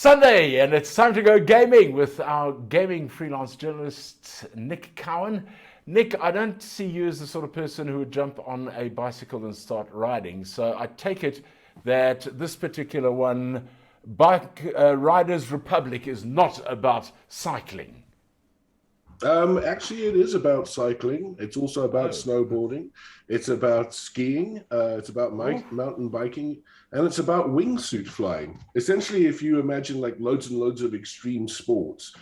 Sunday, and it's time to go gaming with our gaming freelance journalist, Nick Cowan. Nick, I don't see you as the sort of person who would jump on a bicycle and start riding, so I take it that this particular one, Bike Riders Republic, is not about cycling. Actually, it is about cycling. It's also about Oh, snowboarding. It's about skiing. It's about oh, mountain biking, and it's about wingsuit flying. Essentially, if you imagine like loads and loads of extreme sports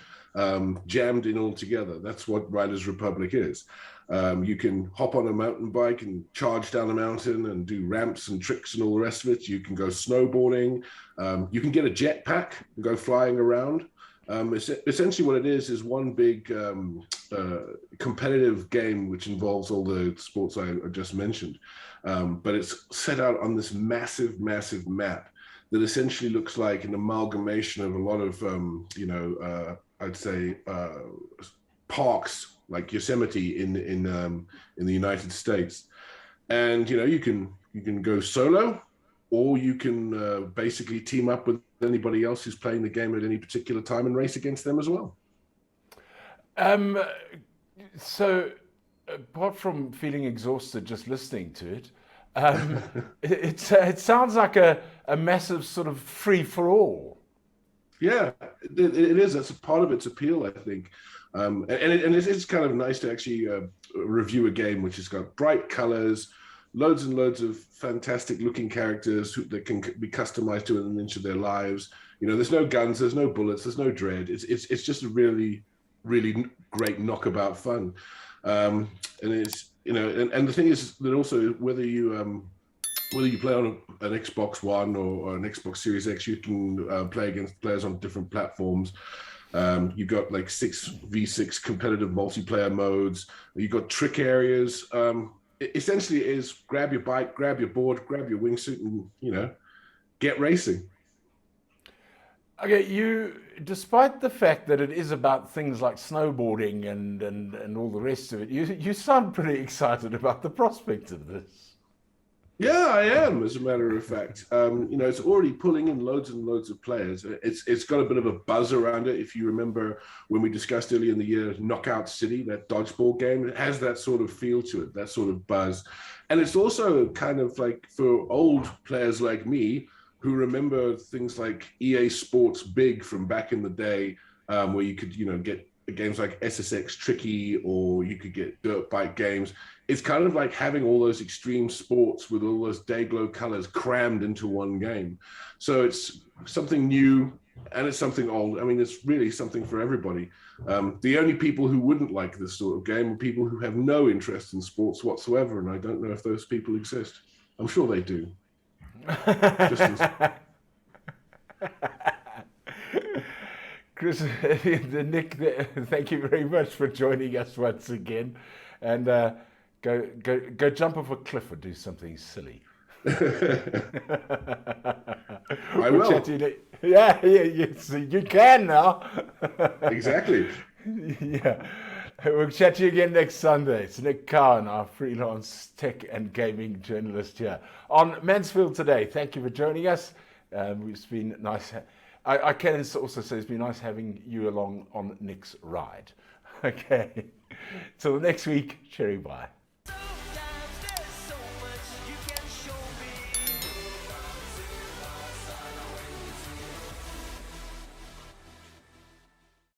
jammed in all together, that's what Riders Republic is. You can hop on a mountain bike and charge down a mountain and do ramps and tricks and all the rest of it. You can go snowboarding. You can get a jetpack and go flying around. Essentially, what it is one big competitive game which involves all the sports I just mentioned. But it's set out on this massive, massive map that essentially looks like an amalgamation of a lot of, I'd say, parks like Yosemite in the United States. And you can go solo, or you can basically team up with anybody else who's playing the game at any particular time and race against them as well. um, so apart from feeling exhausted just listening to it, um, it sounds like a massive sort of free for all. Yeah, it is. That's a part of its appeal, I think. And it is kind of nice to actually review a game which has got bright colors, loads and loads of fantastic looking characters that can be customized to an inch of their lives. There's no guns, there's no bullets, there's no dread. It's just a really, really great knockabout fun. And it's and the thing is that also whether you play on an Xbox One or an Xbox Series X, you can play against players on different platforms. You've got like 6v6 competitive multiplayer modes. You've got trick areas. Essentially, it is grab your bike, grab your board, grab your wingsuit, and get racing. Okay, despite the fact that it is about things like snowboarding and all the rest of it, you sound pretty excited about the prospect of this. Yeah, I am, as a matter of fact. It's already pulling in loads and loads of players. It's got a bit of a buzz around it. If you remember when we discussed earlier in the year, Knockout City, that dodgeball game, it has that sort of feel to it, that sort of buzz. And it's also kind of like for old players like me who remember things like EA Sports Big from back in the day, where you could, get games like SSX Tricky, or you could get dirt bike games. It's kind of like having all those extreme sports with all those day glow colors crammed into one game. So it's something new and it's something old. I mean, it's really something for everybody. The only people who wouldn't like this sort of game are people who have no interest in sports whatsoever. And I don't know if those people exist. I'm sure they do. Just as Chris, Nick, thank you very much for joining us once again, and go jump off a cliff or do something silly. I We'll chat will. to you yeah, yeah, yes, you can now. Exactly. Yeah, we'll chat to you again next Sunday. It's Nick Cowan, our freelance tech and gaming journalist here on Mansfield Today. Thank you for joining us. It's been nice. I can also say it's been nice having you along on Nick's ride. Okay, till next week, cherry bye.